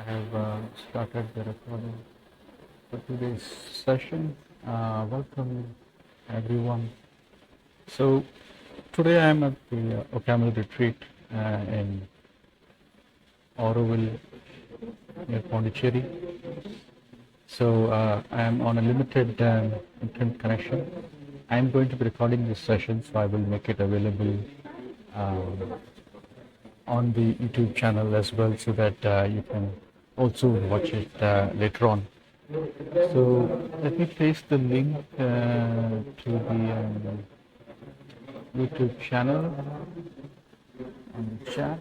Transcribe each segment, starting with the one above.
I have started the recording for today's session. Welcome everyone. So today I am at the Ocaml retreat in Auroville near Pondicherry. So I am on a limited internet connection. I am going to be recording this session, so I will make it available um, on the YouTube channel as well, so that you can also watch it later on. So let me paste the link to the YouTube channel on the chat.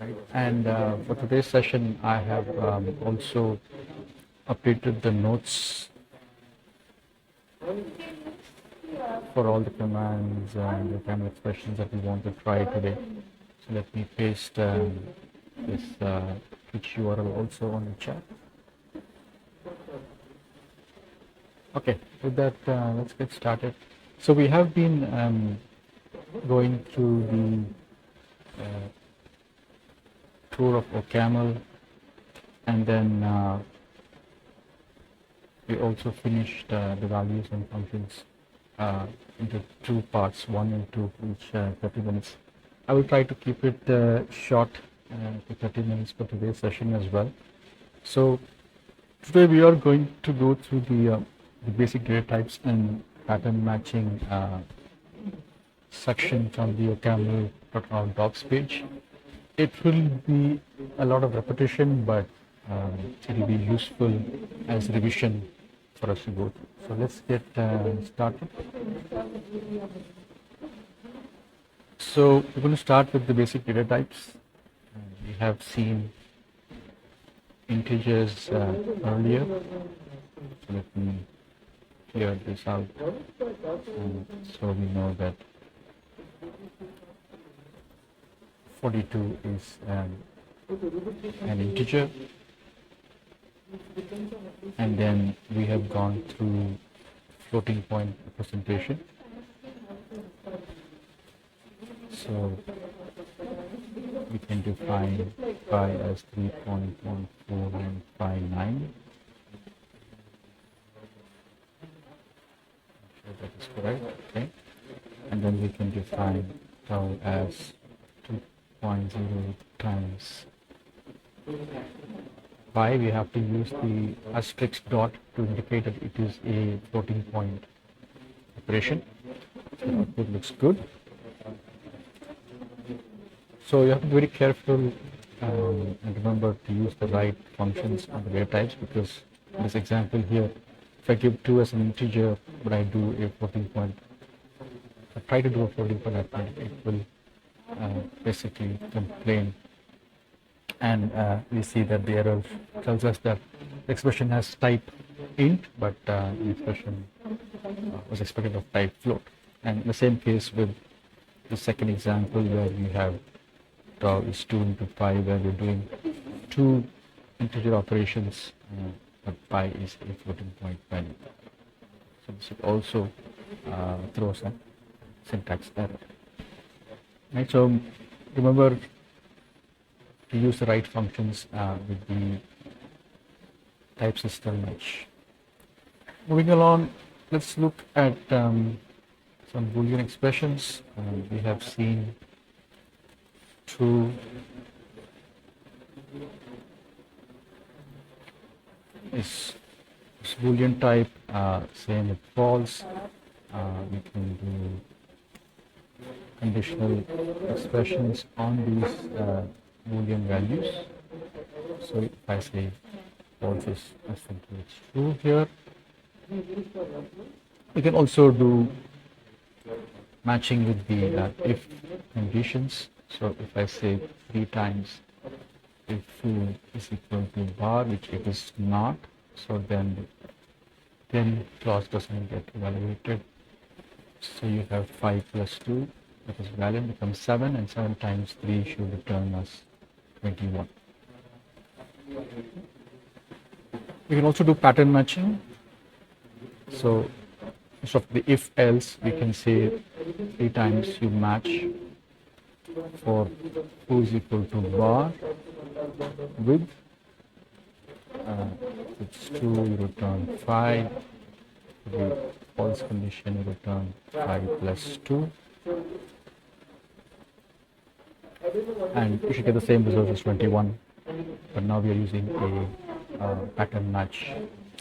Right. And for today's session, I have also updated the notes for all the commands and the kind of expressions that we want to try today. So let me paste this Twitch URL also on the chat. Okay, with that, let's get started. So we have been going through the tour of OCaml, and then we also finished the values and functions into two parts, 1 and 2, each 30 minutes. I will try to keep it short to 30 minutes for today's session as well. So today we are going to go through the basic data types and pattern matching section from the OCaml.org docs page. It will be a lot of repetition, but it will be useful as revision for us to go through. So let's get started. So we're going to start with the basic data types. We have seen integers earlier. So let me clear this out. So we know that 42 is an integer, and then we have gone through floating point representation. So we can define pi as 3.1459. Sure that is correct. Okay, and then we can define tau as 2.08 times pi. We have to use the asterisk dot to indicate that it is a floating point operation. So the output looks good. So you have to be very careful and remember to use the right functions on the data types, because in this example here, if I give 2 as an integer, but I do a floating point, if I try to do a floating point at point, it will basically complain, and we see that the error tells us that the expression has type int, but the expression was expected of type float. And the same case with the second example, where we have tau is 2 into pi, where we're doing two integer operations, but pi is a floating point value. So this will also throw some syntax error. Right, so remember to use the right functions with the type system match. Moving along, let's look at some Boolean expressions. We have seen true, is Boolean type, same with false. We can do conditional expressions on these Boolean values. So if I say false is simply it's true here. We can also do matching with the if conditions. So if I say 3 times if foo is equal to bar, which it is not, so then clause doesn't get evaluated. So you have 5 plus 2, that is valid, becomes 7, and 7 times 3 should return us 21. We can also do pattern matching. So So the if else, we can say 3 times you match for foo is equal to bar with it's 2, you return 5. The false condition, you return 5 plus 2. And you should get the same result as 21. But now we are using a pattern match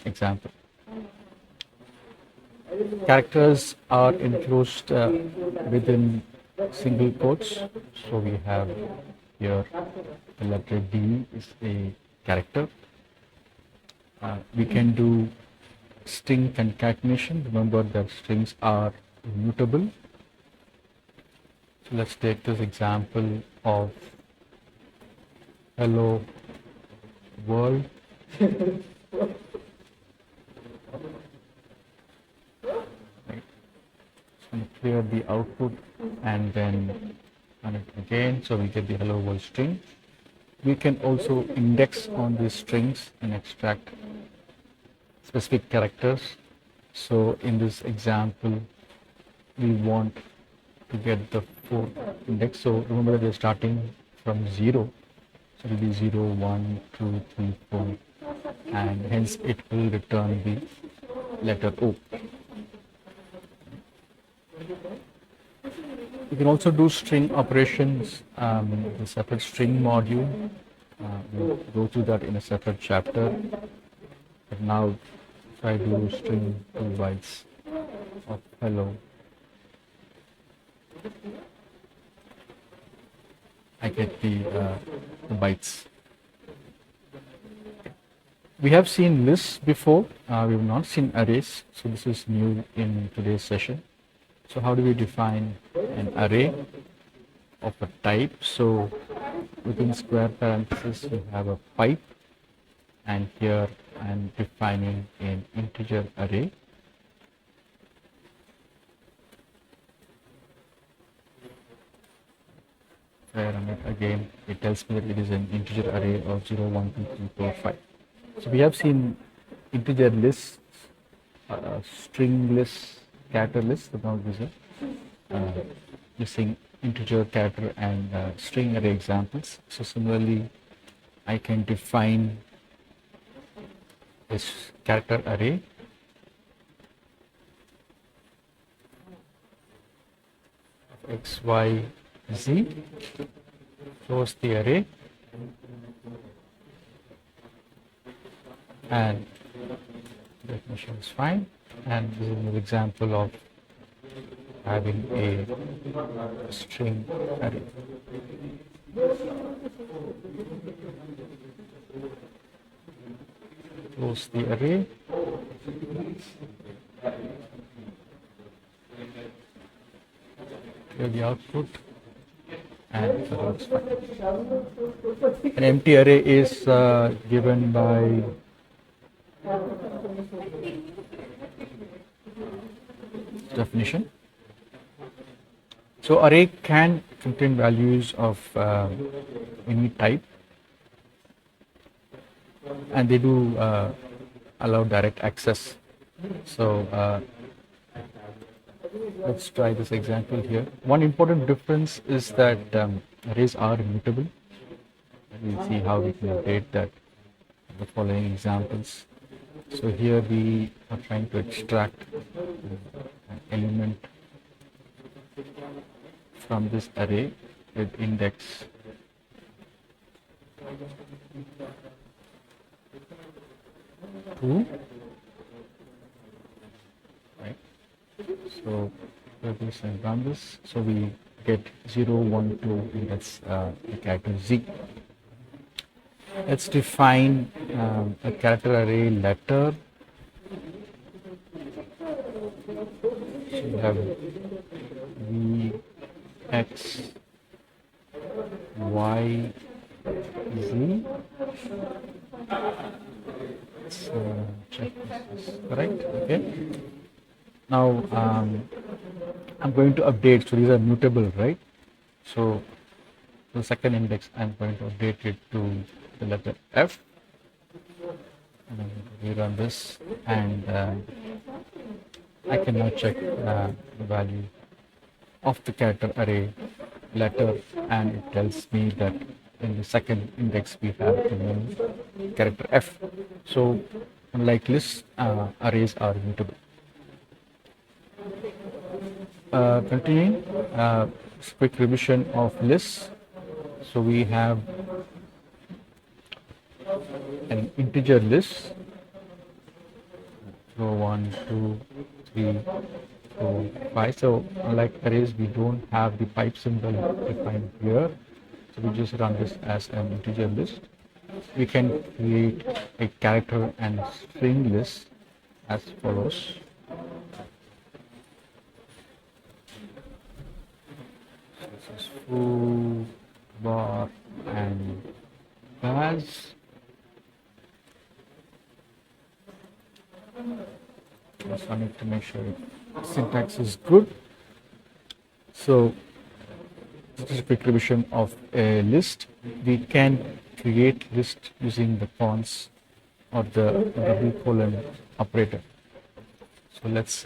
example. Characters are enclosed within single quotes. So we have here the letter D is a character. We can do string concatenation. Remember that strings are immutable. So let's take this example of hello world. And clear the output and then run it again, so we get the hello world string. We can also index on these strings and extract specific characters. So in this example we want to get the 4th index. So remember that we're starting from 0, so it will be 0, 1, 2, 3, 4, and hence it will return the letter O. You can also do string operations, the separate string module. We'll go through that in a separate chapter. But now, if I do string 2 bytes of hello, I get the bytes. We have seen lists before. We have not seen arrays, so this is new in today's session. So how do we define an array of a type? So within square parentheses we have a pipe, and here I am defining an integer array. If I run it again, it tells me that it is an integer array of 0, 1, 2, 3, 4, 5. So we have seen integer lists, string lists, character lists, but now these are using integer, character, and string array examples. So similarly, I can define this character array of x, y, z. Close the array, and definition is fine. And this is an example of having a string array. Close the array. Clear the output, and the row is fine. An empty array is given by definition. So array can contain values of any type, and they do allow direct access. So let's try this example here. One important difference is that arrays are immutable. We'll see how we can update that in the following examples. So here we are trying to extract an element from this array with index 2, right? So this and run this. So we get 0, 1, 2, and that's the character Z. Let's define a character array letter. So we have V, X, Y, Z. Let's check this is correct. Okay. Now I'm going to update. So these are mutable, right? So the second index, I'm going to update it to the letter F. And then we run this, and I can now check the value of the character array letter, and it tells me that in the second index we have the name character F. So unlike lists, arrays are immutable. Continuing, quick revision of lists. So we have an integer list. So 1, 2, 3, 4, 5. So unlike arrays, we don't have the pipe symbol defined here. So we just run this as an integer list. We can create a character and string list as follows. So this is foo, bar, and baz. Just I need to make sure syntax is good. So this is a quick revision of a list. We can create list using the cons or the double colon operator. So let's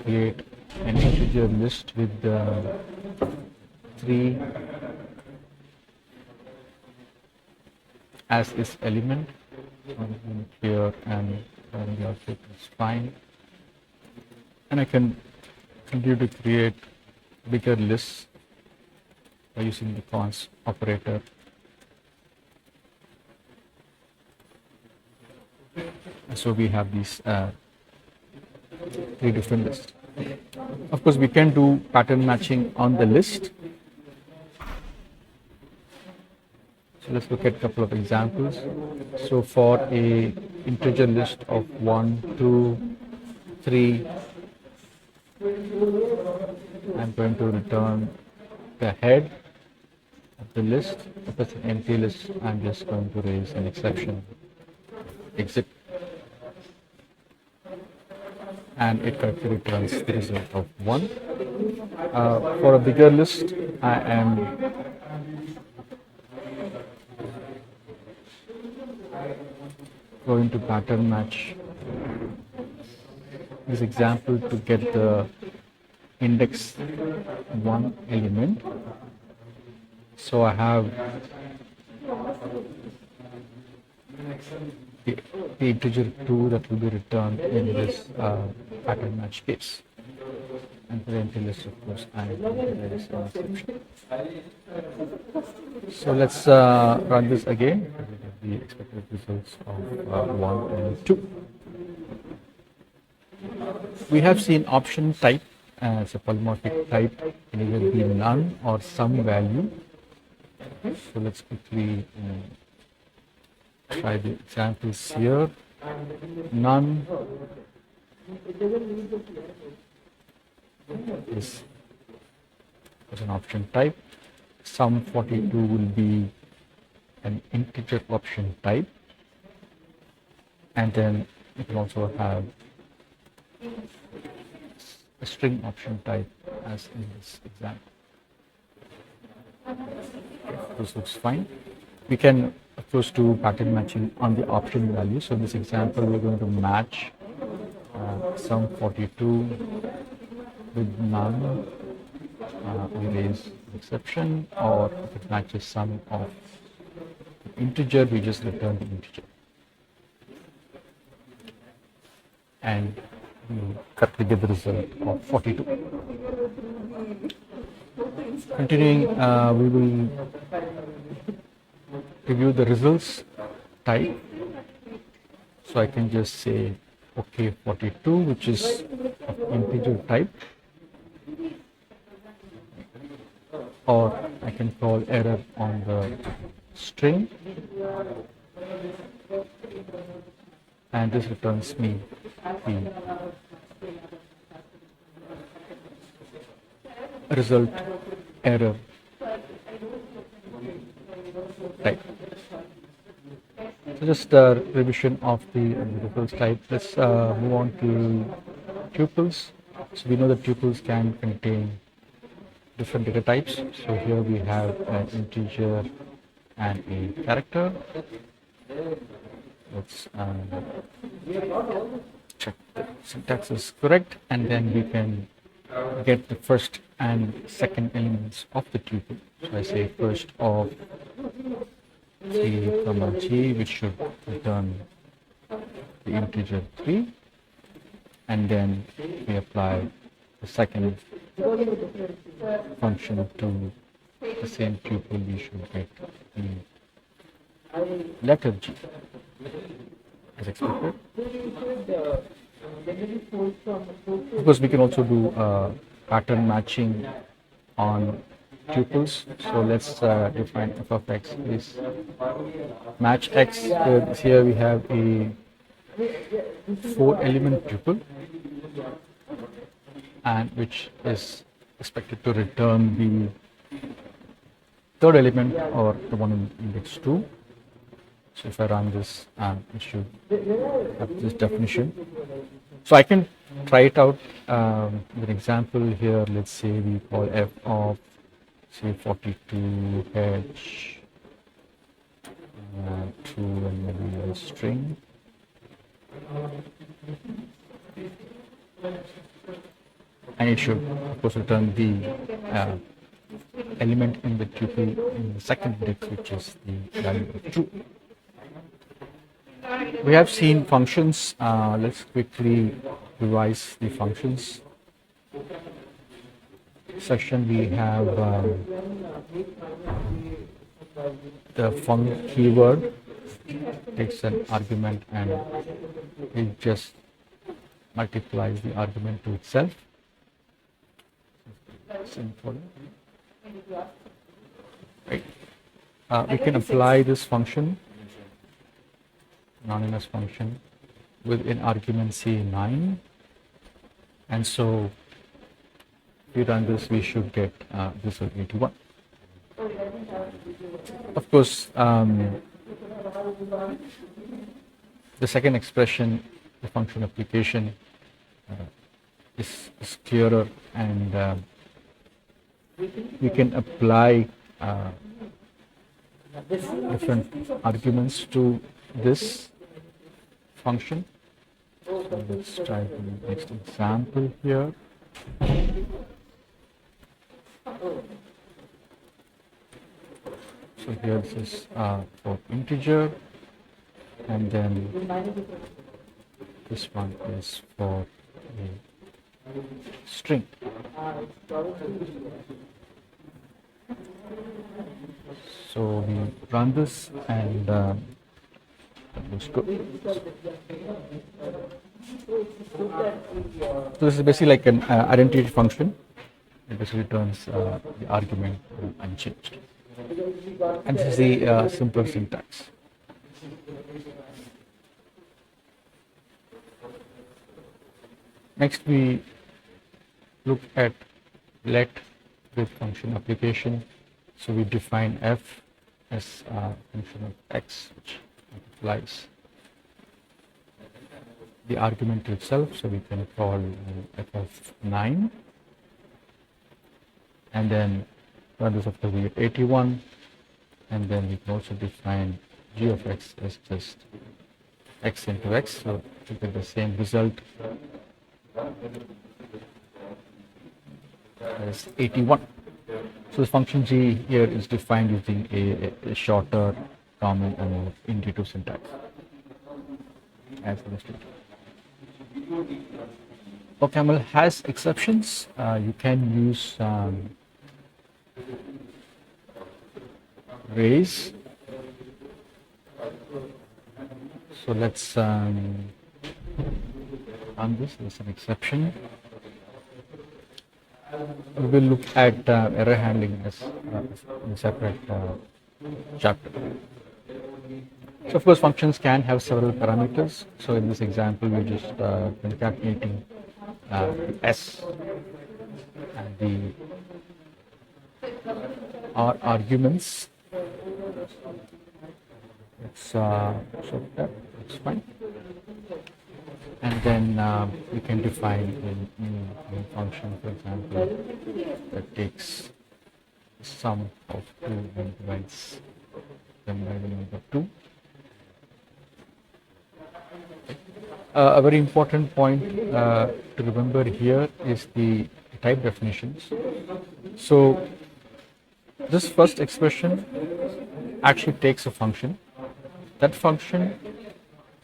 create an integer list with 3 as its element here, and the output is fine. And I can continue to create bigger lists by using the cons operator. So we have these 3 different lists. Of course, we can do pattern matching on the list. So let's look at a couple of examples. So for a integer list of 1, 2, 3, I'm going to return the head of the list. If it's an empty list, I'm just going to raise an exception, exit, and it correctly returns the result of 1. For a bigger list, I am going to pattern match this example to get the index 1 element. So I have the integer 2 that will be returned in this pattern match case. And for the empty list, of course, there is an exception. So let's run this again. The expected results of 1 and 2. We have seen option type as a polymorphic type, can either be none or some value. So let's quickly try the examples here. None is an option type. Sum 42 will be an integer option type, and then you can also have a string option type as in this example. This looks fine. We can of course do pattern matching on the option value. So in this example, we're going to match sum 42 with none. We raise exception, or if it matches sum of integer, we just return the integer. And we correctly get the result of 42. Continuing, we will review the results type. So I can just say OK 42, which is of integer type, or I can call error on the string, and this returns me the result error type. So just a revision of the results type. Let's move on to tuples. So we know that tuples can contain different data types. So here we have an integer and a character. Let's check the syntax is correct, and then we can get the first and second elements of the tuple. So I say first of c comma g, which should return the integer 3, and then we apply the second function to the same tuple. We should get the letter g as expected. Of course, we can also do pattern matching on tuples. So let's define f of x is match x. Here we have a 4-element tuple, and which is expected to return the third element, or the one in index 2. So if I run this, it should have this definition. So I can try it out with an example here. Let's say we call f of say 42h to maybe a string. And it should, of course, return the element in the tuple in the second index, which is the value of true. We have seen functions. Let's quickly revise the functions section. We have the func keyword takes an argument and it just multiplies the argument to itself. Simple. Right. We can apply this function, anonymous function, with an argument say 9, and so if we run this, we should get this of 81. Of course, the second expression, the function application, is clearer, and we can apply different arguments to this function. So let's try the next example here. So here this is for integer, and then this one is for a string. So we run this, and that looks good. So this is basically like an identity function. It basically returns the argument unchanged. And this is the simpler syntax. Next, we look at let with function application. So we define f as a function of x, which multiplies the argument to itself. So we can call f of 9, and then run this after we get 81, and then we can also define g of x as just x into x, so to get the same result as 81. So the function g here is defined using a shorter, common, and more intuitive syntax as listed. OCaml has exceptions. You can use raise. So let's run this. There's an exception. We will look at error handling as a separate chapter. So of course, functions can have several parameters. So in this example, we're just concatenating s and the arguments. So that's fine. And then we can define a new function, for example, that takes the sum of 2 and divides them by the number 2. A very important point to remember here is the type definitions. So this first expression actually takes a function. That function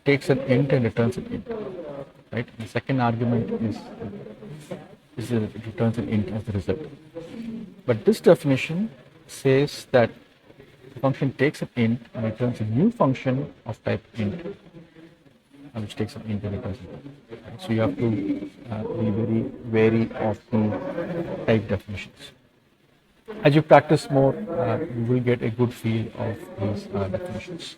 takes an int and returns an int. Right? The second argument is that it returns an int as the result. But this definition says that the function takes an int and returns a new function of type int, which takes an int and returns an int. Right? So you have to be very wary of the type definitions. As you practice more, you will get a good feel of these definitions.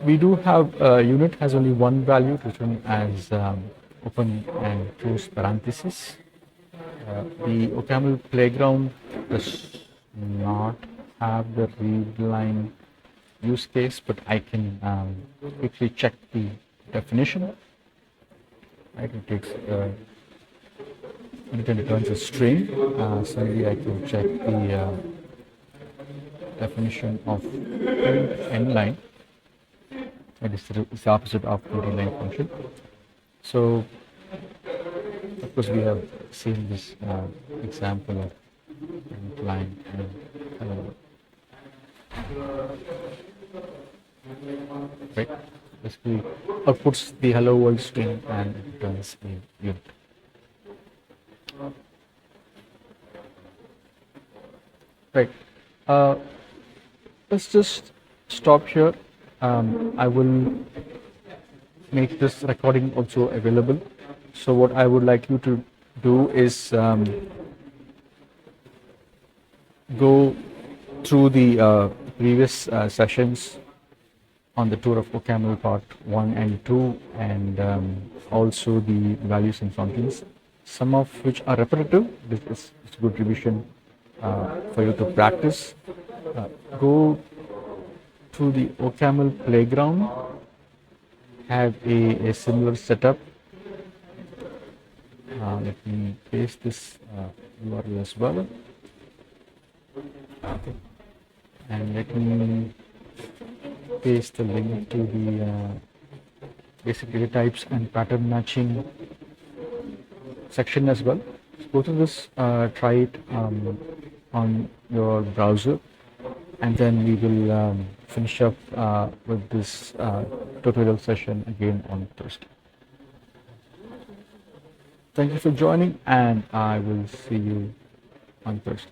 We do have unit has only one value written as open and close parentheses. The OCaml playground does not have the read line use case, but I can quickly check the definition. Right, it takes it returns a string. Suddenly I can check the definition of end line. It is the opposite of the readline function. So, of course, we have seen this example of end line and hello. Right? Basically, outputs the hello world string and it returns a unit. Right. Let's just stop here. I will make this recording also available. So what I would like you to do is go through the previous sessions on the tour of OCaml part 1 and 2 and also the values and functions, some of which are repetitive. This is good revision for you to practice. Go to the OCaml playground, have a similar setup. Let me paste this URL as well. Okay. And let me paste the link to the basic data types and pattern matching section as well. Go to this, try it on your browser, and then we will finish up with this tutorial session again on Thursday. Thank you for joining, and I will see you on Thursday.